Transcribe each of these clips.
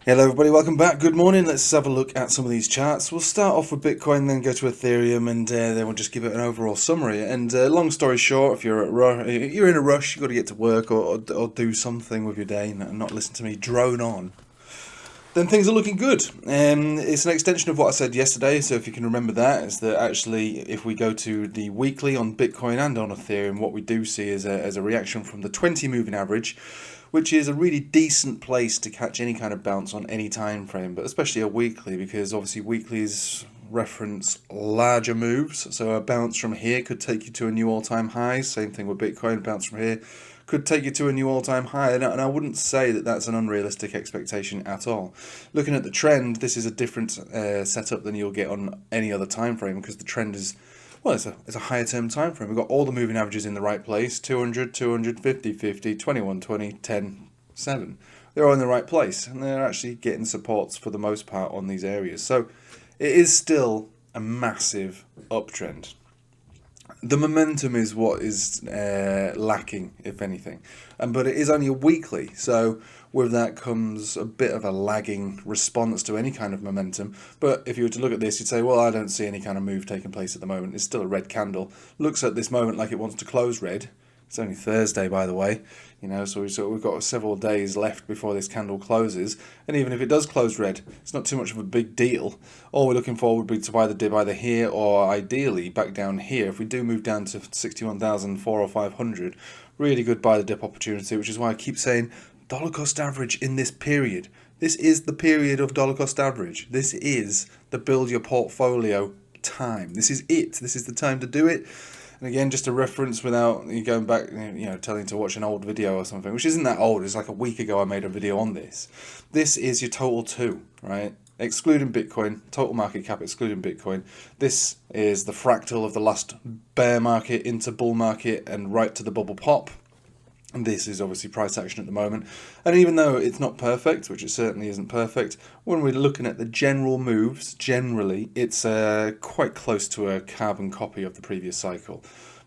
Hello everybody, welcome back. Good morning. Let's have a look at some of these charts. We'll start off with Bitcoin, then go to Ethereum, and then we'll just give it an overall summary. And long story short, if you're in a rush, you've got to get to work or do something with your day and not listen to me drone on, then things are looking good. It's an extension of what I said yesterday, so if you can remember that, is that actually if we go to the weekly on Bitcoin and on Ethereum, what we do see is a reaction from the 20 moving average, which is a really decent place to catch any kind of bounce on any time frame, but especially a weekly, because obviously weeklies reference larger moves. So a bounce from here could take you to a new all-time high. Same thing with Bitcoin, bounce from here could take you to a new all-time high, and I wouldn't say that that's an unrealistic expectation at all. Looking at the trend, this is a different setup than you'll get on any other time frame, because the trend is, well, it's a higher term time frame. We've got all the moving averages in the right place: 200, 200, 50, 50, 21, 20, 10, 7. They're all in the right place, and they're actually getting supports for the most part on these areas. So it is still a massive uptrend. The momentum is what is lacking, if anything, but it is only a weekly, so with that comes a bit of a lagging response to any kind of momentum. But if you were to look at this, you'd say, well, I don't see any kind of move taking place at the moment. It's still a red candle. Looks at this moment like it wants to close red. It's only Thursday, by the way, so we've got several days left before this candle closes. And even if it does close red, it's not too much of a big deal. All we're looking for would be to buy the dip either here or ideally back down here. If we do move down to 61,400 or 500, really good buy the dip opportunity, which is why I keep saying dollar cost average in this period. This is the period of dollar cost average. This is the build your portfolio time. This is it. This is the time to do it. And again, just a reference without you going back, telling to watch an old video or something, which isn't that old. It's like a week ago I made a video on this. This is your total 2, right? Excluding Bitcoin, total market cap excluding Bitcoin. This is the fractal of the last bear market into bull market and right to the bubble pop. And this is obviously price action at the moment. And even though it's not perfect, which it certainly isn't perfect, when we're looking at the general moves, generally, it's quite close to a carbon copy of the previous cycle.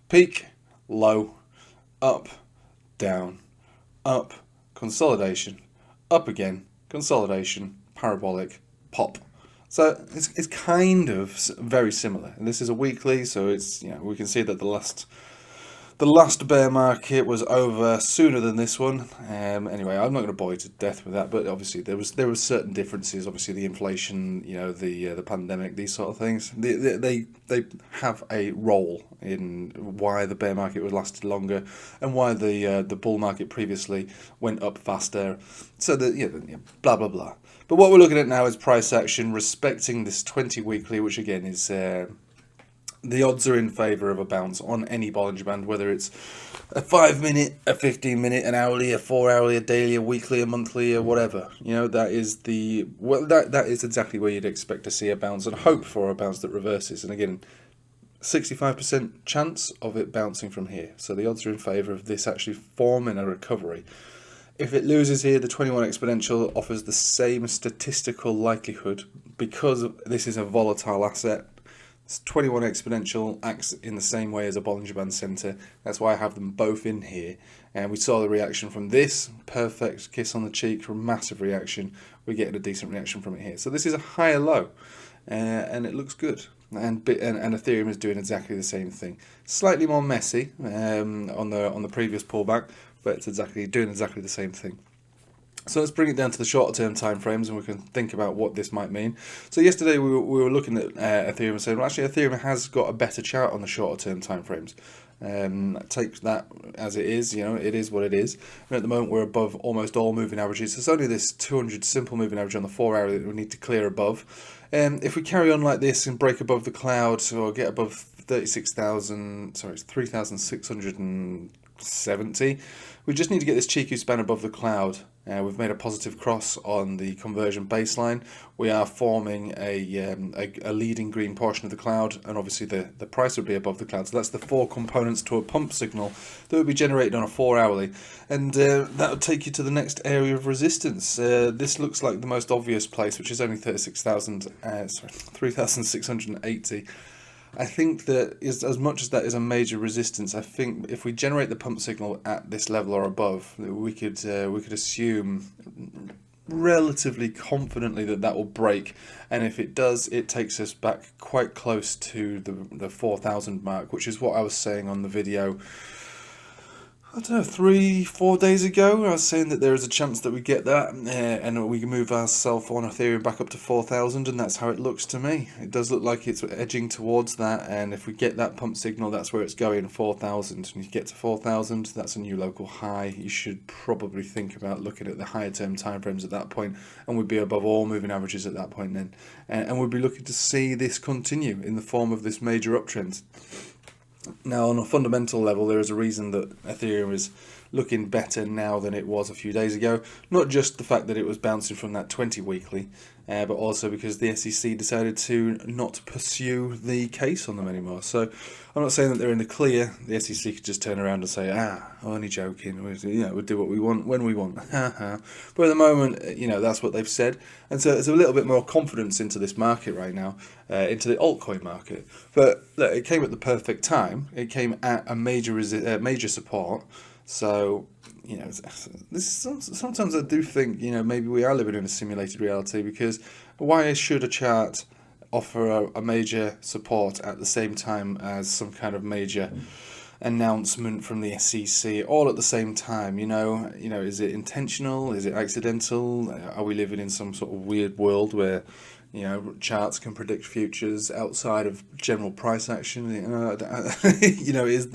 Peak, low, up, down, up, consolidation, up again, consolidation, parabolic, pop. So it's kind of very similar. And this is a weekly, so it's, we can see that the last bear market was over sooner than this one. Anyway, I'm not going to bore you to death with that, but obviously there was certain differences. Obviously, the inflation, the pandemic, these sort of things. They have a role in why the bear market was lasted longer and why the bull market previously went up faster. So blah blah blah. But what we're looking at now is price action respecting this 20 weekly, which again is. The odds are in favour of a bounce on any Bollinger Band, whether it's a 5-minute, a 15-minute, an hourly, a 4-hourly, a daily, a weekly, a monthly, or whatever. That is that is exactly where you'd expect to see a bounce and hope for a bounce that reverses. And again, 65% chance of it bouncing from here. So the odds are in favour of this actually forming a recovery. If it loses here, the 21 exponential offers the same statistical likelihood because this is a volatile asset. 21 exponential acts in the same way as a Bollinger Band center. That's why I have them both in here. And we saw the reaction from this. Perfect kiss on the cheek from massive reaction. We're getting a decent reaction from it here. So this is a higher low. And it looks good. And Ethereum is doing exactly the same thing. Slightly more messy on the previous pullback, but it's doing exactly the same thing. So let's bring it down to the shorter term time frames and we can think about what this might mean. So yesterday we were looking at Ethereum and saying, well, actually Ethereum has got a better chart on the shorter term time frames. Take that as it is, it is what it is. And at the moment we're above almost all moving averages. There's only this 200 simple moving average on the 4-hour that we need to clear above. If we carry on like this and break above the cloud or get above 3,670, we just need to get this cheeky span above the cloud. We've made a positive cross on the conversion baseline. We are forming a leading green portion of the cloud, and obviously the price would be above the cloud. So that's the 4 components to a pump signal that would be generated on a 4-hourly, and that would take you to the next area of resistance. This looks like the most obvious place, which is only 3,680. I think that as much as that is a major resistance, I think if we generate the pump signal at this level or above, we could assume relatively confidently that that will break, and if it does, it takes us back quite close to the 4,000 mark, which is what I was saying on the video, I don't know, 3-4 days ago. I was saying that there is a chance that we get that, and we can move ourselves on Ethereum back up to 4,000, and that's how it looks to me. It does look like it's edging towards that, and if we get that pump signal, that's where it's going, 4,000. And you get to 4,000, that's a new local high. You should probably think about looking at the higher term timeframes at that point, and we'd be above all moving averages at that point then. And we'd be looking to see this continue in the form of this major uptrend. Now, on a fundamental level, there is a reason that Ethereum is looking better now than it was a few days ago. Not just the fact that it was bouncing from that 20 weekly, but also because the SEC decided to not pursue the case on them anymore. So I'm not saying that they're in the clear. The SEC could just turn around and say, only joking, we'll do what we want when we want. But at the moment, that's what they've said. And so there's a little bit more confidence into this market right now, into the altcoin market. But look, it came at the perfect time. It came at a major support. So, sometimes I do think, maybe we are living in a simulated reality, because why should a chart offer a major support at the same time as some kind of major announcement from the SEC, all at the same time? Is it intentional? Is it accidental? Are we living in some sort of weird world where charts can predict futures outside of general price action? Is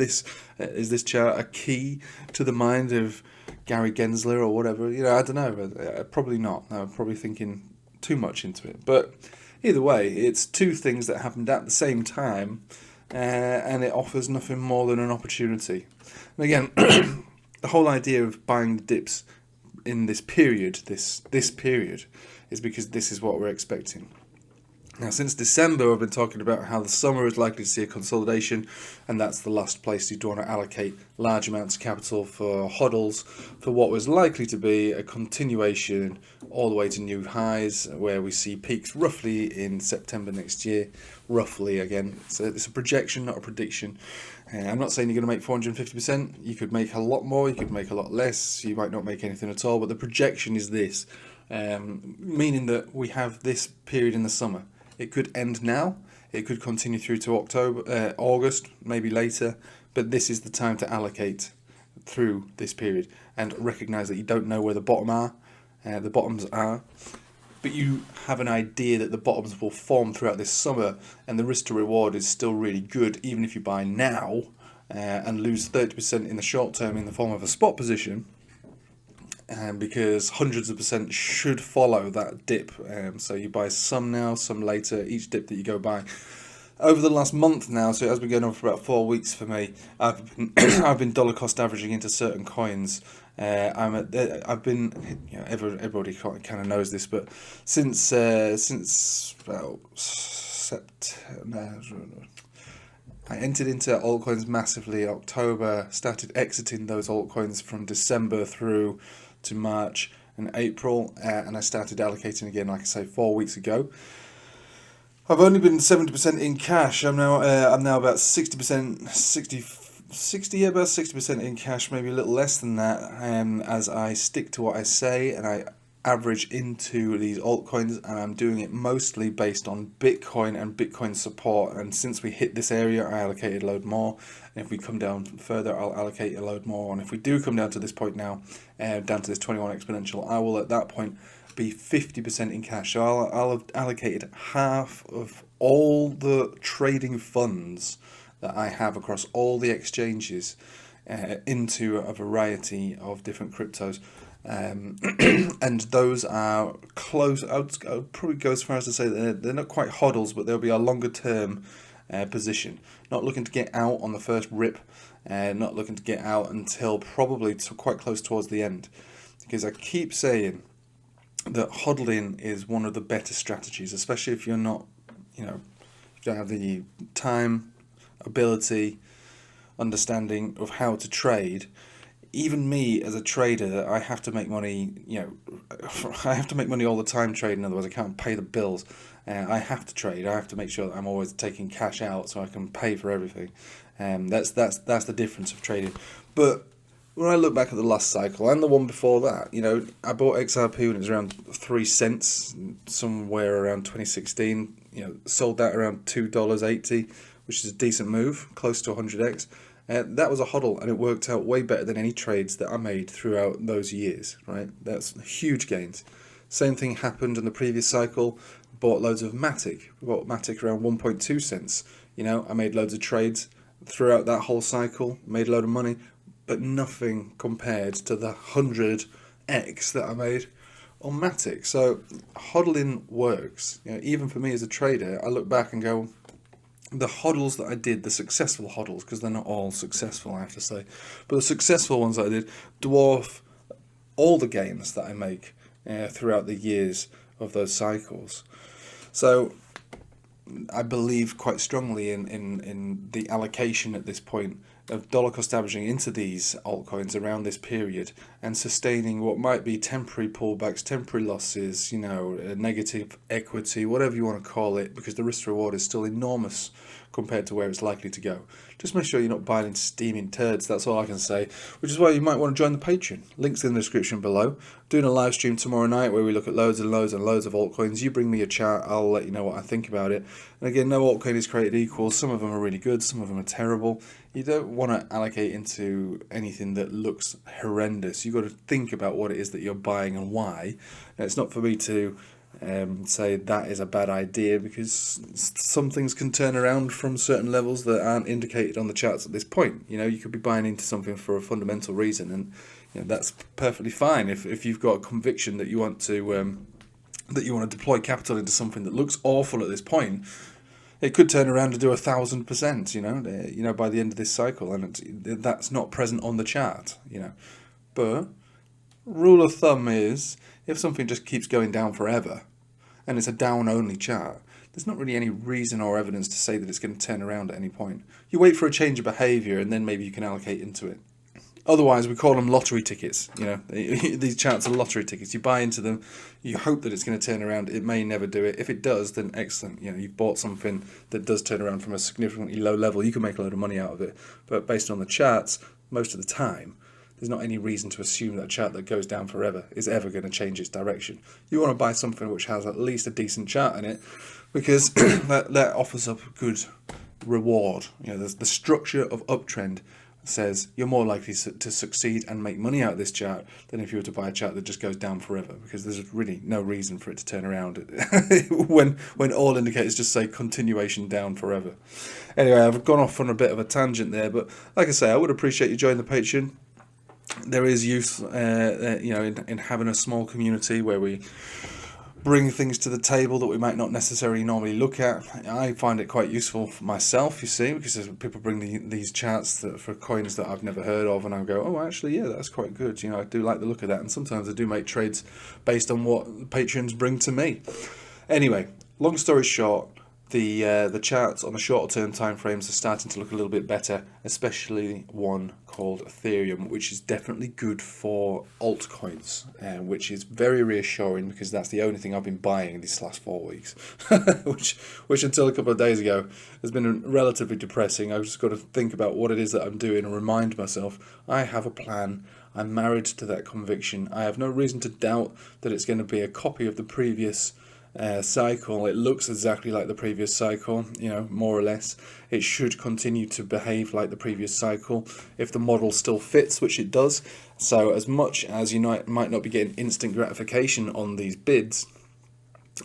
this chart a key to the mind of Gary Gensler or whatever? I don't know, but probably not. I'm probably thinking too much into it. But either way, it's two things that happened at the same time, and it offers nothing more than an opportunity. And again, the whole idea of buying the dips in this period, this period, is because this is what we're expecting. Now, since December, I've been talking about how the summer is likely to see a consolidation, and that's the last place you'd want to allocate large amounts of capital for hodls for what was likely to be a continuation all the way to new highs, where we see peaks roughly in September next year, roughly again. So it's a projection, not a prediction. I'm not saying you're going to make 450%. You could make a lot more, you could make a lot less, you might not make anything at all, but the projection is this. Meaning that we have this period in the summer. It could end now, it could continue through to August, maybe later, but this is the time to allocate through this period and recognize that you don't know where the bottoms are, but you have an idea that the bottoms will form throughout this summer, and the risk to reward is still really good, even if you buy now and lose 30% in the short term in the form of a spot position. Because hundreds of percent should follow that dip. So you buy some now, some later, each dip that you go by. Over the last month now, so it has been going on for about 4 weeks for me, I've been dollar cost averaging into certain coins. I've been, everybody kind of knows this, but since about September, I entered into altcoins massively in October, started exiting those altcoins from December through to March and April, and I started allocating again, like I say, 4 weeks ago. I've only been 70% in cash. I'm now about 60%, about 60% in cash, maybe a little less than that, as I stick to what I say and I average into these altcoins, and I'm doing it mostly based on Bitcoin and Bitcoin support. And since we hit this area, I allocated a load more, and if we come down further, I'll allocate a load more. And if we do come down to this point now, down to this 21 exponential, I will at that point be 50% in cash. So I'll have allocated half of all the trading funds that I have across all the exchanges into a variety of different cryptos. And those are close. I would probably go as far as to say that they're not quite hodls, but they'll be a longer term position. Not looking to get out on the first rip, not looking to get out until probably quite close towards the end. Because I keep saying that hodling is one of the better strategies, especially if you're not, if you don't have the time, ability, understanding of how to trade. Even me as a trader, I have to make money, I have to make money all the time trading, otherwise I can't pay the bills. I have to trade, I have to make sure that I'm always taking cash out so I can pay for everything. That's the difference of trading. But when I look back at the last cycle and the one before that, you know, I bought XRP when it was around 3 cents, somewhere around 2016. You know, sold that around $2.80, which is a decent move, close to 100x. That was a hodl, and it worked out way better than any trades that I made throughout those years, right? That's huge gains. Same thing happened in the previous cycle. Bought loads of Matic. Bought Matic around 1.2 cents. You know, I made loads of trades throughout that whole cycle, made a load of money, but nothing compared to the 100x that I made on Matic. So hodling works. You know, even for me as a trader, I look back and go, the hodls that I did, the successful hodls, because they're not all successful, I have to say, but the successful ones that I did dwarf all the gains that I make throughout the years of those cycles. So I believe quite strongly in the allocation at this point of dollar cost averaging into these altcoins around this period and sustaining what might be temporary pullbacks, temporary losses, you know, negative equity, whatever you want to call it, because the risk reward is still enormous compared to where it's likely to go. Just make sure you're not buying into steaming turds, that's all I can say, which is why you might want to join the Patreon. Links in the description below. Doing a live stream tomorrow night where we look at loads and loads and loads of altcoins. You bring me a chart, I'll let you know what I think about it. And again, no altcoin is created equal. Some of them are really good, some of them are terrible. You don't want to allocate into anything that looks horrendous. You've got to think about what it is that you're buying and why. Now, it's not for me to say that is a bad idea, because some things can turn around from certain levels that aren't indicated on the charts at this point. You know, you could be buying into something for a fundamental reason, and you know, that's perfectly fine if you've got a conviction that you want to deploy capital into something that looks awful at this point. It could turn around to do 1,000%, you know, by the end of this cycle, and that's not present on the chart, you know. But rule of thumb is, if something just keeps going down forever, and it's a down-only chart, there's not really any reason or evidence to say that it's going to turn around at any point. You wait for a change of behaviour, and then maybe you can allocate into it. Otherwise, we call them lottery tickets. You know, these charts are lottery tickets. You buy into them, you hope that it's going to turn around. It may never do it. If it does, then excellent. You know, you've bought something that does turn around from a significantly low level. You can make a load of money out of it. But based on the charts, most of the time, there's not any reason to assume that a chart that goes down forever is ever going to change its direction. You want to buy something which has at least a decent chart in it, because that offers up a good reward. You know, the structure of uptrend says you're more likely to succeed and make money out of this chart than if you were to buy a chart that just goes down forever, because there's really no reason for it to turn around when all indicators just say continuation down forever. Anyway, I've gone off on a bit of a tangent there, but like I say, I would appreciate you joining the Patreon. There is use, you know, in having a small community where we bring things to the table that we might not necessarily normally look at. I find it quite useful for myself, you see, because people bring these charts for coins that I've never heard of, and I go, oh, actually, yeah, that's quite good. You know, I do like the look of that, and sometimes I do make trades based on what patrons bring to me. Anyway, long story short, the charts on the shorter term time frames are starting to look a little bit better, especially one called Ethereum, which is definitely good for altcoins, which is very reassuring, because that's the only thing I've been buying these last 4 weeks, which until a couple of days ago has been relatively depressing. I've just got to think about what it is that I'm doing and remind myself I have a plan. I'm married to that conviction. I have no reason to doubt that it's going to be a copy of the previous cycle. It looks exactly like the previous cycle, you know, more or less. It should continue to behave like the previous cycle if the model still fits, which it does. So as much as you might not be getting instant gratification on these bids,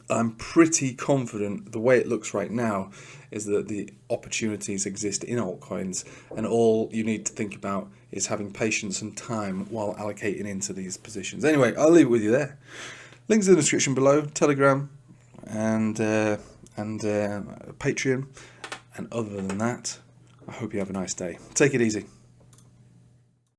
I'm pretty confident the way it looks right now is that the opportunities exist in altcoins, and all you need to think about is having patience and time while allocating into these positions. Anyway, I'll leave it with you there. Links in the description below, Telegram and Patreon. And other than that, I hope you have a nice day. Take it easy.